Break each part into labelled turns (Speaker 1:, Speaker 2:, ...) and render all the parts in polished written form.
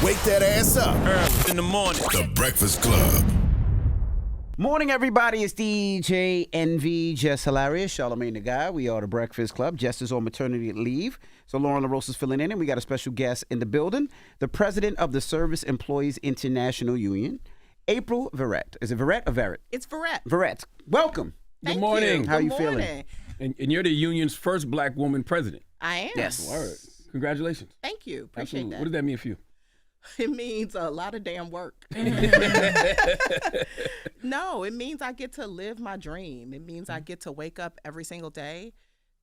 Speaker 1: wake that ass up.
Speaker 2: Early in the morning.
Speaker 1: The Breakfast Club.
Speaker 3: Morning, everybody. It's DJ NV, Jess Hilarious, Charlamagne the Guy. We are the Breakfast Club. Jess is on maternity leave, so Lauren LaRosa is filling in, and we got a special guest in the building, the president of the Service Employees International Union, April Verrett. Is it Verrett or Verrett?
Speaker 4: It's Verrett.
Speaker 3: Verrett. Welcome.
Speaker 5: Good morning.
Speaker 3: How are you
Speaker 4: Good
Speaker 3: feeling?
Speaker 4: morning.
Speaker 5: And you're the union's first black woman president.
Speaker 4: I am.
Speaker 3: Yes.
Speaker 5: Word. Congratulations.
Speaker 4: Thank you. Appreciate
Speaker 5: Absolutely.
Speaker 4: that.
Speaker 5: What does that mean for you?
Speaker 4: It means a lot of damn work. No, it means I get to live my dream. It means I get to wake up every single day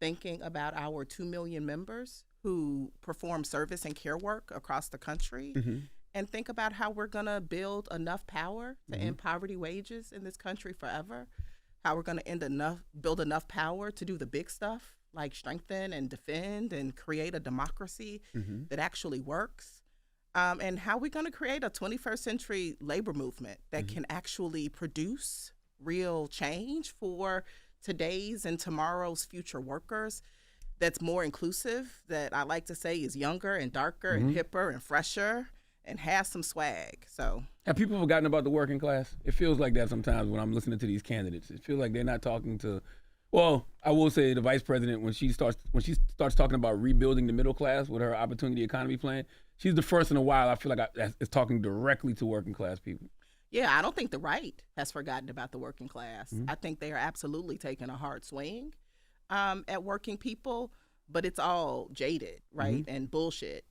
Speaker 4: thinking about our 2 million members who perform service and care work across the country and think about how we're going to build enough power to end poverty wages in this country forever, how we're going to build enough power to do the big stuff like strengthen and defend and create a democracy that actually works. And how we're going to create a 21st century labor movement that can actually produce real change for today's and tomorrow's future workers, that's more inclusive, that I like to say is younger and darker and hipper and fresher and has some swag. So
Speaker 5: Have people forgotten about the working class? It feels like that sometimes when I'm listening to these candidates. It feels like they're not talking to, well, I will say the vice president, when she starts talking about rebuilding the middle class with her opportunity economy plan, she's the first in a while I feel like is talking directly to working class people.
Speaker 4: yeah, I don't think the right has forgotten about the working class. I think they are absolutely taking a hard swing at working people, but it's all jaded, right? And bullshit.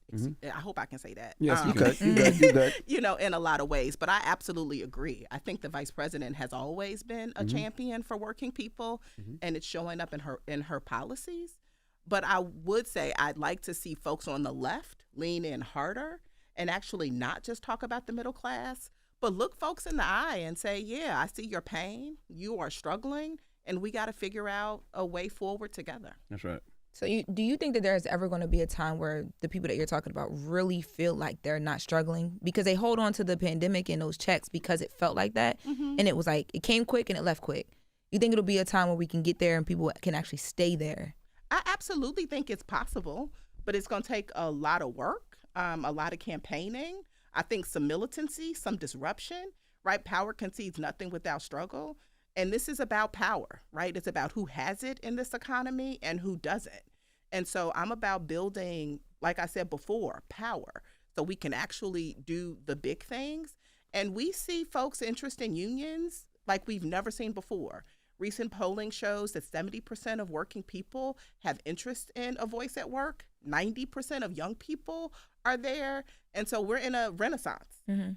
Speaker 4: I hope I can say that.
Speaker 5: Yes, you
Speaker 3: You good.
Speaker 4: You know, in a lot of ways. But I absolutely agree. I think the vice president has always been a champion for working people, and it's showing up in her policies. But I would say I'd like to see folks on the left lean in harder and actually not just talk about the middle class, but look folks in the eye and say, yeah, I see your pain. You are struggling, and we got to figure out a way forward together.
Speaker 5: That's right.
Speaker 6: So do you think that there's ever going to be a time where the people that you're talking about really feel like they're not struggling because they hold on to the pandemic and those checks because it felt like that and it was like it came quick and it left quick? You think it'll be a time where we can get there and people can actually stay there?
Speaker 4: I absolutely think it's possible, but it's going to take a lot of work, a lot of campaigning. I think some militancy, some disruption, right? Power concedes nothing without struggle. And this is about power, right? It's about who has it in this economy and who doesn't. And so I'm about building, like I said before, power so we can actually do the big things. And we see folks' interest in unions like we've never seen before. Recent polling shows that 70% of working people have interest in a voice at work. 90% of young people are there. And so we're in a renaissance.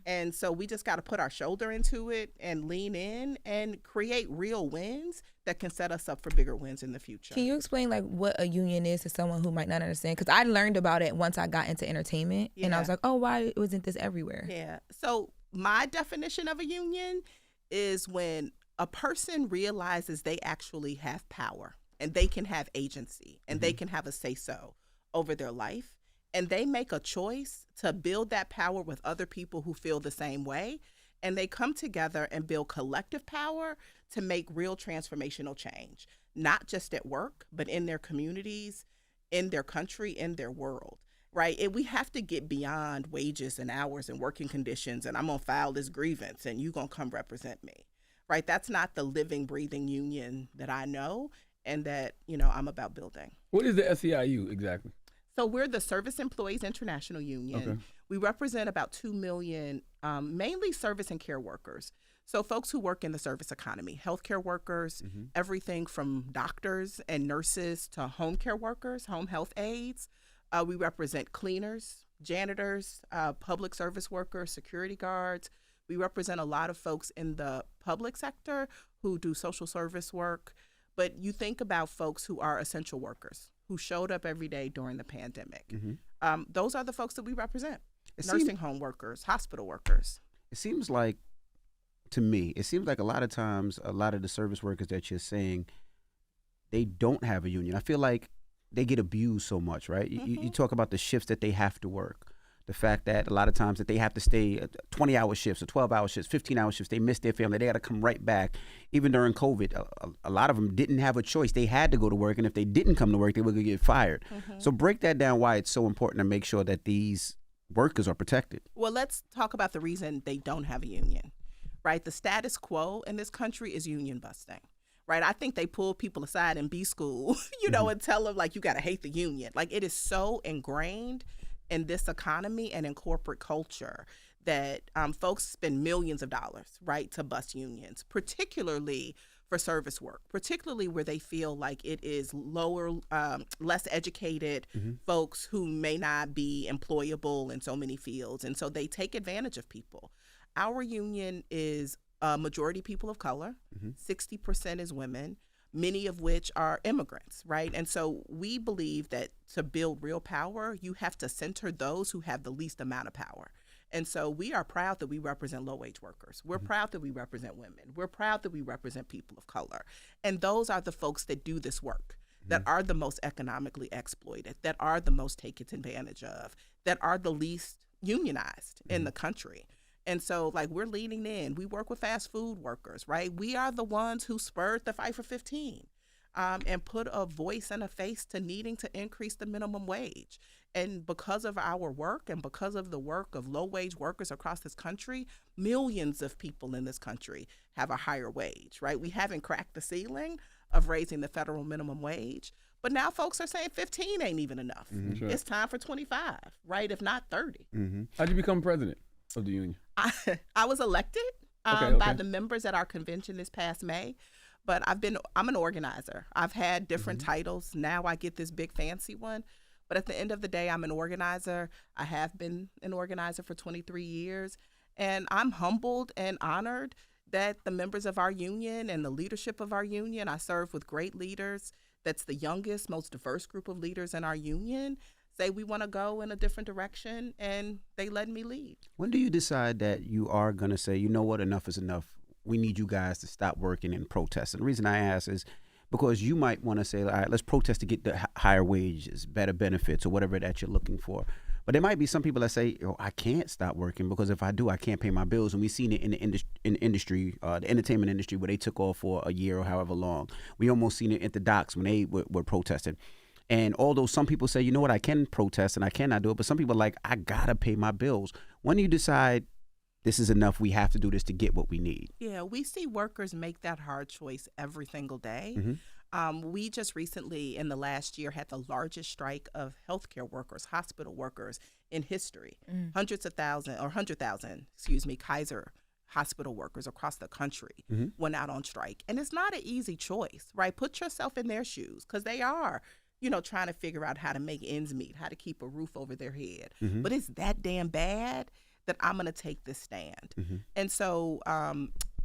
Speaker 4: And so we just got to put our shoulder into it and lean in and create real wins that can set us up for bigger wins in the future.
Speaker 6: Can you explain like what a union is to someone who might not understand? Because I learned about it once I got into entertainment and I was like, oh, why wasn't this everywhere?
Speaker 4: Yeah. So my definition of a union is when a person realizes they actually have power and they can have agency and they can have a say-so over their life, and they make a choice to build that power with other people who feel the same way, and they come together and build collective power to make real transformational change, not just at work, but in their communities, in their country, in their world. Right? We have to get beyond wages and hours and working conditions, and I'm going to file this grievance, and you're going to come represent me. Right? That's not the living, breathing union that I know and that, I'm about building.
Speaker 5: What is the SEIU exactly?
Speaker 4: So we're the Service Employees International Union.
Speaker 5: Okay.
Speaker 4: We represent about 2 million, mainly service and care workers. So folks who work in the service economy, healthcare workers, everything from doctors and nurses to home care workers, home health aides. We represent cleaners, janitors, public service workers, security guards. We represent a lot of folks in the public sector who do social service work. But you think about folks who are essential workers, who showed up every day during the pandemic. Those are the folks that we represent. Nursing home workers, hospital workers.
Speaker 3: It seems like, to me, a lot of times, a lot of the service workers that you're saying, they don't have a union. I feel like they get abused so much, right? You talk about the shifts that they have to work. The fact that a lot of times that they have to stay 20-hour shifts or 12-hour shifts, 15-hour shifts, they miss their family. They got to come right back. Even during COVID, a lot of them didn't have a choice. They had to go to work, and if they didn't come to work, they were going to get fired. So break that down, why it's so important to make sure that these workers are protected.
Speaker 4: Well, let's talk about the reason they don't have a union, right? The status quo in this country is union busting, right? I think they pull people aside in B school, and tell them, like, you got to hate the union. Like, it is so ingrained in this economy and in corporate culture that folks spend millions of dollars, right, to bust unions, particularly for service work, particularly where they feel like it is lower, less educated folks who may not be employable in so many fields. And so they take advantage of people. Our union is a majority people of color, 60% is women, many of which are immigrants, right? And so we believe that to build real power, you have to center those who have the least amount of power. And so we are proud that we represent low-wage workers. We're proud that we represent women. We're proud that we represent people of color. And those are the folks that do this work, that are the most economically exploited, that are the most taken advantage of, that are the least unionized in the country. And so, like, we're leaning in. We work with fast food workers, right? We are the ones who spurred the Fight for 15 and put a voice and a face to needing to increase the minimum wage. And because of our work and because of the work of low-wage workers across this country, millions of people in this country have a higher wage, right? We haven't cracked the ceiling of raising the federal minimum wage, but now folks are saying 15 ain't even enough.
Speaker 5: Sure.
Speaker 4: It's time for 25, right? If not 30.
Speaker 5: How'd you become president of the union?
Speaker 4: I was elected by the members at our convention this past May, but I'm an organizer. I've had different titles. Now I get this big fancy one. But at the end of the day, I'm an organizer. I have been an organizer for 23 years. And I'm humbled and honored that the members of our union and the leadership of our union, I serve with great leaders. That's the youngest, most diverse group of leaders in our union. Say we want to go in a different direction, and they let me lead.
Speaker 3: When do you decide that you are going to say, you know what, enough is enough? We need you guys to stop working and protest. And the reason I ask is because you might want to say, all right, let's protest to get the higher wages, better benefits, or whatever that you're looking for. But there might be some people that say, I can't stop working because if I do, I can't pay my bills. And we've seen it in the industry, the entertainment industry, where they took off for a year or however long. We almost seen it at the docks when they were protesting. And although some people say, you know what, I can protest and I cannot do it, but some people are like, I got to pay my bills. When do you decide this is enough, we have to do this to get what we need?
Speaker 4: Yeah, we see workers make that hard choice every single day. We just recently, in the last year, had the largest strike of healthcare workers, hospital workers in history. 100,000, Kaiser hospital workers across the country went out on strike. And it's not an easy choice, right? Put yourself in their shoes, because they are, trying to figure out how to make ends meet, how to keep a roof over their head. But it's that damn bad that I'm going to take this stand. And so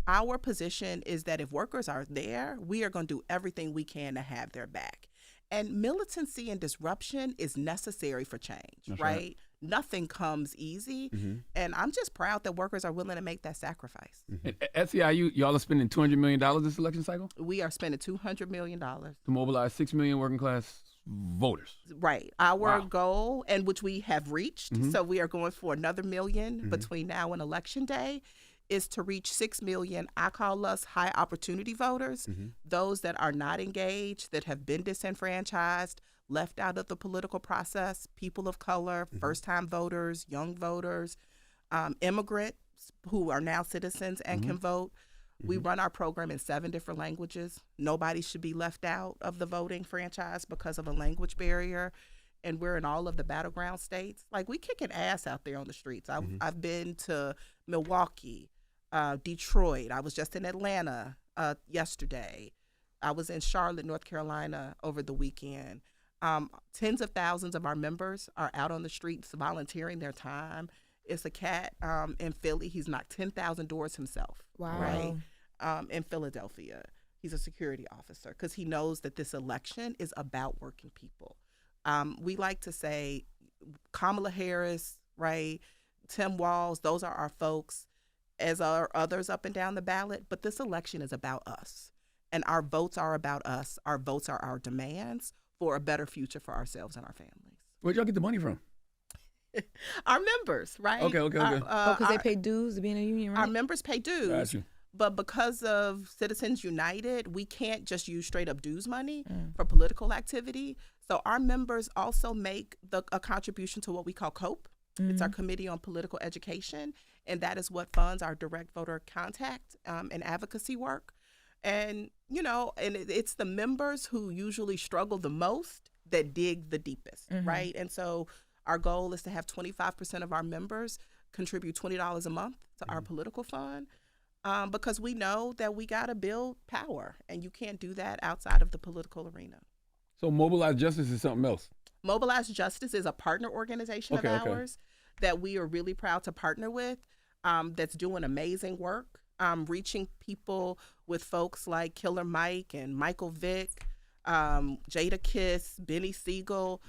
Speaker 4: our position is that if workers are there, we are going to do everything we can to have their back. And militancy and disruption is necessary for change, right? Nothing comes easy. And I'm just proud that workers are willing to make that sacrifice.
Speaker 5: At SEIU, y'all are spending $200 million this election cycle?
Speaker 4: We are spending $200 million.
Speaker 5: To mobilize 6 million working class voters.
Speaker 4: Right. Our goal, and which we have reached, so we are going for another million between now and Election Day, is to reach 6 million, I call us high opportunity voters, those that are not engaged, that have been disenfranchised, left out of the political process, people of color, first-time voters, young voters, immigrants who are now citizens and can vote. We run our program in 7 different languages. Nobody should be left out of the voting franchise because of a language barrier. And we're in all of the battleground states. Like, we kicking ass out there on the streets. I've been to Milwaukee, Detroit. I was just in Atlanta yesterday. I was in Charlotte, North Carolina over the weekend. Tens of thousands of our members are out on the streets volunteering their time. It's a cat in Philly. He's knocked 10,000 doors himself.
Speaker 6: Wow.
Speaker 4: Right? In Philadelphia. He's a security officer because he knows that this election is about working people. We like to say Kamala Harris, right? Tim Walz, those are our folks, as are others up and down the ballot. But this election is about us. And our votes are about us. Our votes are our demands for a better future for ourselves and our families.
Speaker 5: Where'd y'all get the money from?
Speaker 4: Our members, right?
Speaker 5: Okay.
Speaker 6: Because they pay dues to be in a union, right?
Speaker 4: Our members pay dues.
Speaker 5: Got you.
Speaker 4: But because of Citizens United, we can't just use straight up dues money for political activity. So our members also make a contribution to what we call COPE, It's our Committee on Political Education, and that is what funds our direct voter contact and advocacy work. And, it's the members who usually struggle the most that dig the deepest, right? And so our goal is to have 25% of our members contribute $20 a month to our political fund, because we know that we got to build power, and you can't do that outside of the political arena.
Speaker 5: So Mobilize Justice is something else.
Speaker 4: Mobilize Justice is a partner organization of ours that we are really proud to partner with, that's doing amazing work, reaching people with folks like Killer Mike and Michael Vick, Jada Kiss, Benny Siegel.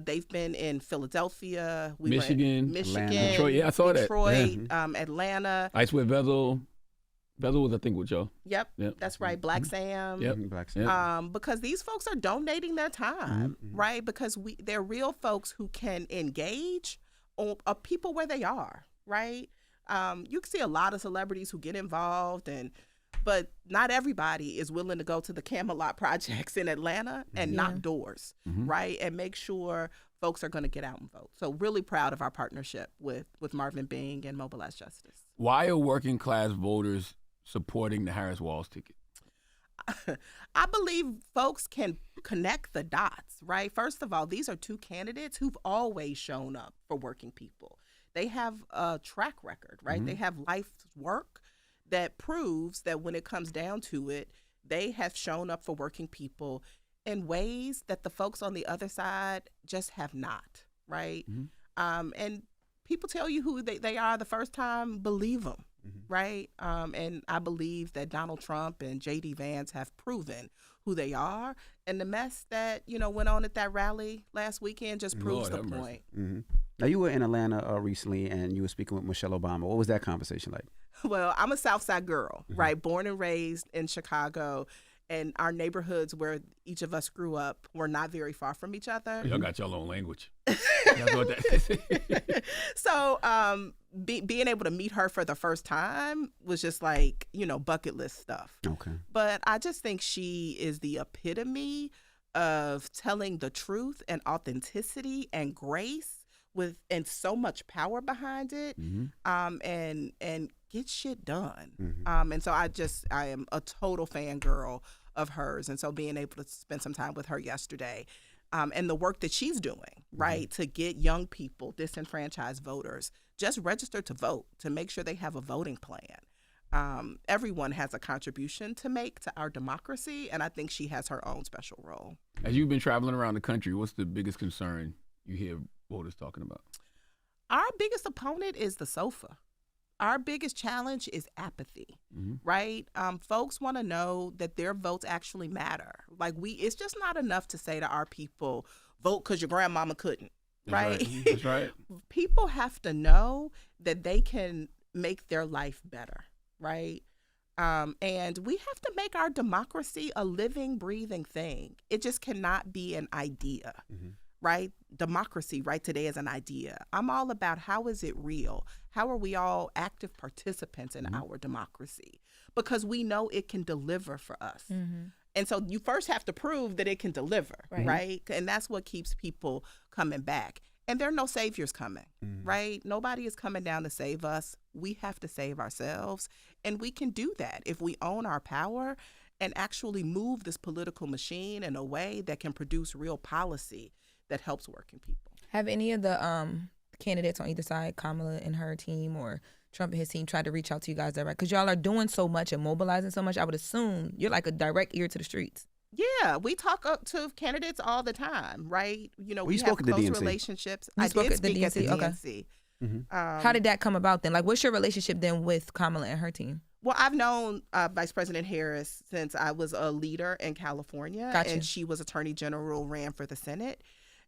Speaker 4: They've been in Philadelphia,
Speaker 5: Michigan,
Speaker 4: Detroit.
Speaker 5: Yeah, I saw
Speaker 4: Detroit,
Speaker 5: that.
Speaker 4: Atlanta.
Speaker 5: Ice with Vezel. Vezel was, I think, with y'all.
Speaker 4: Yep, that's right. Black Sam.
Speaker 5: Yep.
Speaker 3: Black Sam.
Speaker 4: Because these folks are donating their time, right? Because they're real folks who can engage people where they are, right? You can see a lot of celebrities who get involved, but not everybody is willing to go to the Camelot projects in Atlanta and knock doors, right? And make sure folks are going to get out and vote. So really proud of our partnership with Marvin Bing and Mobilize Justice.
Speaker 5: Why are working class voters supporting the Harris-Walz ticket?
Speaker 4: I believe folks can connect the dots, right? First of all, these are two candidates who've always shown up for working people. They have a track record, right? They have life's work that proves that when it comes down to it, they have shown up for working people in ways that the folks on the other side just have not, right? And people tell you who they are the first time, believe them, right? And I believe that Donald Trump and J.D. Vance have proven who they are. And the mess that, went on at that rally last weekend just proves the point.
Speaker 3: Now, you were in Atlanta recently, and you were speaking with Michelle Obama. What was that conversation like?
Speaker 4: Well, I'm a South Side girl, right? Born and raised in Chicago. And our neighborhoods where each of us grew up were not very far from each other.
Speaker 5: Y'all got y'all own language.
Speaker 4: So being able to meet her for the first time was just like, bucket list stuff.
Speaker 3: Okay.
Speaker 4: But I just think she is the epitome of telling the truth and authenticity and grace and so much power behind it, and get shit done. And so I am a total fangirl of hers. And so being able to spend some time with her yesterday, and the work that she's doing, right, to get young people, disenfranchised voters, just registered to vote, to make sure they have a voting plan. Everyone has a contribution to make to our democracy, and I think she has her own special role.
Speaker 5: As you've been traveling around the country, what's the biggest concern you hear voters talking about?
Speaker 4: Our biggest opponent is the sofa. Our biggest challenge is apathy, right? Folks want to know that their votes actually matter. Like it's just not enough to say to our people, vote because your grandmama couldn't, right?
Speaker 5: That's right.
Speaker 4: People have to know that they can make their life better, right? And we have to make our democracy a living, breathing thing. It just cannot be an idea. Right? Democracy right today is an idea. I'm all about how is it real? How are we all active participants in our democracy? Because we know it can deliver for us. And so you first have to prove that it can deliver, right? And that's what keeps people coming back. And there are no saviors coming, right? Nobody is coming down to save us. We have to save ourselves. And we can do that if we own our power and actually move this political machine in a way that can produce real policy that helps working people.
Speaker 6: Have any of the candidates on either side, Kamala and her team or Trump and his team, tried to reach out to you guys direct? Because y'all are doing so much and mobilizing so much. I would assume you're like a direct ear to the streets.
Speaker 4: Yeah, we talk up to candidates all the time, right? We have
Speaker 3: spoke at the
Speaker 4: close
Speaker 3: DNC.
Speaker 4: relationships.
Speaker 6: You
Speaker 4: I
Speaker 6: spoke
Speaker 4: did
Speaker 6: at the
Speaker 4: speak at the
Speaker 6: DNC,
Speaker 4: DNC.
Speaker 6: How did that come about then? Like, what's your relationship then with Kamala and her team?
Speaker 4: Well, I've known Vice President Harris since I was a leader in California.
Speaker 6: Gotcha.
Speaker 4: And she was Attorney General, ran for the Senate.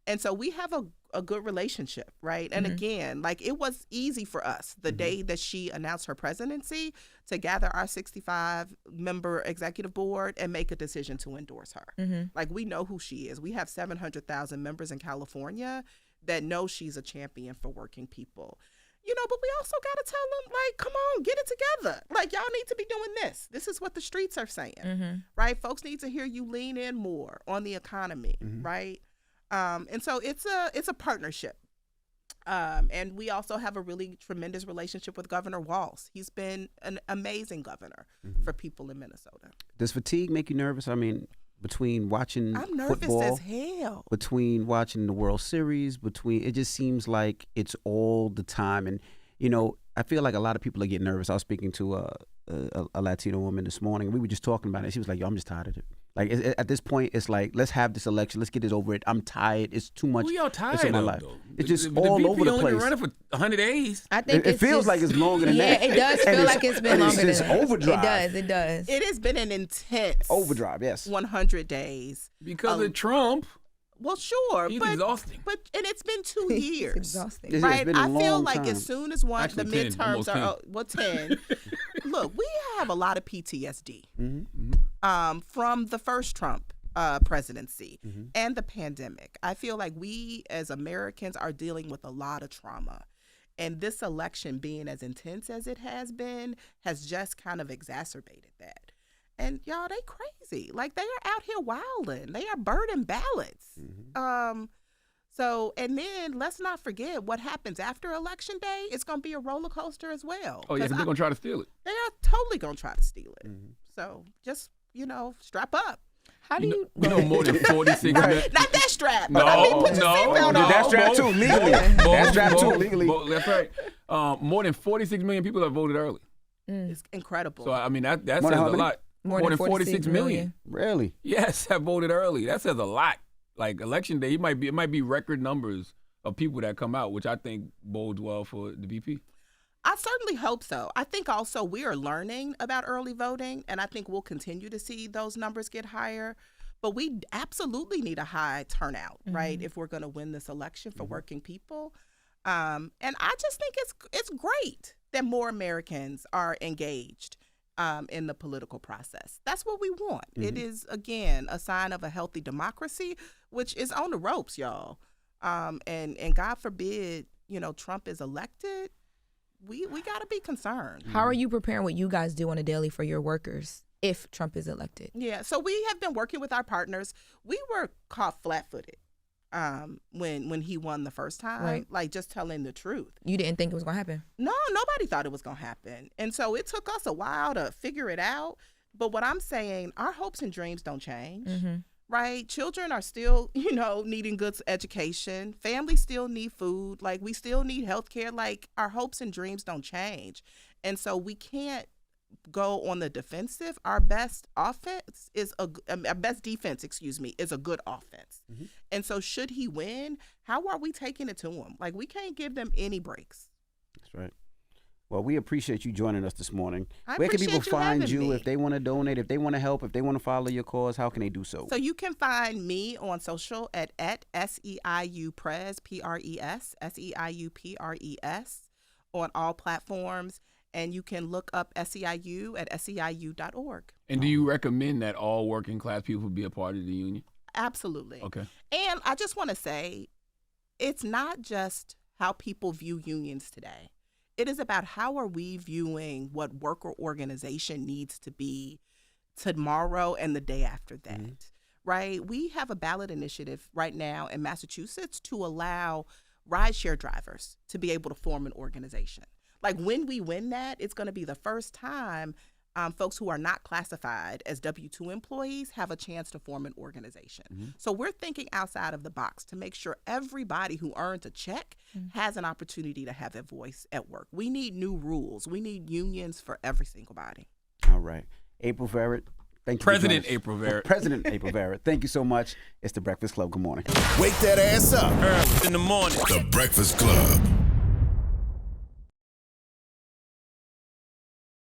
Speaker 4: And so we have a good relationship, right? And again, like it was easy for us the day that she announced her presidency to gather our 65-member executive board and make a decision to endorse her. Like we know who she is. We have 700,000 members in California that know she's a champion for working people. But we also got to tell them, like, come on, get it together. Like, y'all need to be doing this. This is what the streets are saying, right? Folks need to hear you lean in more on the economy, right? And so it's a partnership. And we also have a really tremendous relationship with Governor Walz. He's been an amazing governor for people in Minnesota.
Speaker 3: Does fatigue make you nervous? I mean, between watching
Speaker 4: I'm nervous
Speaker 3: football,
Speaker 4: as hell.
Speaker 3: between watching the World Series, it just seems like it's all the time. And, I feel like a lot of people are getting nervous. I was speaking to a Latino woman this morning. We were just talking about it. She was like, yo, I'm just tired of it. Like, at this point, it's like, let's have this election. Let's get this over it. I'm tired. It's too much.
Speaker 5: Who y'all tired
Speaker 3: in my
Speaker 5: of,
Speaker 3: life.
Speaker 5: though?
Speaker 3: It's just
Speaker 5: the
Speaker 3: all
Speaker 5: VP
Speaker 3: over the
Speaker 5: only
Speaker 3: place.
Speaker 5: been running for 100 days.
Speaker 6: I think
Speaker 3: It feels like it's longer than that.
Speaker 6: Yeah, it does
Speaker 3: And
Speaker 6: feel like it's been longer than
Speaker 3: it's
Speaker 6: that.
Speaker 3: overdrive.
Speaker 6: It does.
Speaker 4: It has been an intense
Speaker 3: Overdrive, yes.
Speaker 4: 100 days.
Speaker 5: Because of Trump.
Speaker 4: Well, sure,
Speaker 5: He's
Speaker 4: but
Speaker 5: exhausting.
Speaker 4: and it's been 2 years.
Speaker 6: It's exhausting.
Speaker 3: It's
Speaker 4: Right,
Speaker 3: been a
Speaker 4: I feel
Speaker 3: long
Speaker 4: like
Speaker 3: time.
Speaker 4: as soon as the
Speaker 5: 10,
Speaker 4: midterms
Speaker 5: almost
Speaker 4: are
Speaker 5: 10.
Speaker 4: 10. Look, we have a lot of PTSD from the first Trump presidency and the pandemic. I feel like we as Americans are dealing with a lot of trauma. And this election being as intense as it has been has just kind of exacerbated that. And y'all, they crazy. Like, they are out here wilding. They are burning ballots. So, and then let's not forget what happens after Election Day. It's going to be a roller coaster as well.
Speaker 5: Oh, yeah,
Speaker 4: 'Cause
Speaker 5: they're going to try to steal it.
Speaker 4: they are totally going to try to steal it. So just, strap up.
Speaker 6: How do you?
Speaker 5: You know more than 46 million.
Speaker 4: Not that strap.
Speaker 5: No,
Speaker 4: but I mean, put your seatbelt on.
Speaker 3: That's strapped too, legally. That's strapped too, legally.
Speaker 5: That's right. More than 46 million people have voted early.
Speaker 4: It's incredible.
Speaker 5: So, I mean, that says
Speaker 3: More than
Speaker 5: a
Speaker 3: how many?
Speaker 5: lot. More than 46 million.
Speaker 3: Really?
Speaker 5: Yes, have voted early. That says a lot. Like, Election Day, it might be record numbers of people that come out, which I think bodes well for the VP.
Speaker 4: I certainly hope so. I think also we are learning about early voting, and I think we'll continue to see those numbers get higher. But we absolutely need a high turnout, right, if we're going to win this election for working people. And I just think it's great that more Americans are engaged in the political process. That's what we want. It is, again, a sign of a healthy democracy, which is on the ropes, y'all. And God forbid, Trump is elected. We got to be concerned.
Speaker 6: How are you preparing what you guys do on a daily for your workers if Trump is elected?
Speaker 4: Yeah, so we have been working with our partners. We were caught flat-footed when he won the first time,
Speaker 6: Right.
Speaker 4: like just telling the truth.
Speaker 6: You didn't think it was going to happen?
Speaker 4: No, nobody thought it was going to happen. And so it took us a while to figure it out. But what I'm saying, our hopes and dreams don't change. Right? Children are still, needing good education. Families still need food. Like, we still need health care. Like, our hopes and dreams don't change. And so we can't go on the defensive. Our best offense is our best defense, is a good offense. And so should he win, how are we taking it to him? Like, we can't give them any breaks.
Speaker 3: That's right. Well, we appreciate you joining us this morning.
Speaker 4: I
Speaker 3: Where can
Speaker 4: appreciate
Speaker 3: people
Speaker 4: you
Speaker 3: find
Speaker 4: having
Speaker 3: you
Speaker 4: me.
Speaker 3: if they want to donate, if they want to help, if they want to follow your cause? How can they do so?
Speaker 4: So you can find me on social at SEIU Pres, P-R-E-S, SEIU P-R-E-S on all platforms. And you can look up SEIU at SEIU.org.
Speaker 5: And do you recommend that all working class people be a part of the union?
Speaker 4: Absolutely.
Speaker 5: Okay.
Speaker 4: And I just want to say, it's not just how people view unions today. It is about how are we viewing what worker organization needs to be tomorrow and the day after that, right? We have a ballot initiative right now in Massachusetts to allow rideshare drivers to be able to form an organization. Like, when we win that, it's going to be the first time folks who are not classified as W-2 employees have a chance to form an organization. So we're thinking outside of the box to make sure everybody who earns a check has an opportunity to have a voice at work. We need new rules. We need unions for every single body.
Speaker 3: All right. April Verrett, thank you.
Speaker 5: President
Speaker 3: for joining us.
Speaker 5: April Verrett.
Speaker 3: President April Verrett, thank you so much. It's The Breakfast Club. Good morning.
Speaker 1: Wake that ass up.
Speaker 2: In the morning.
Speaker 1: The Breakfast Club.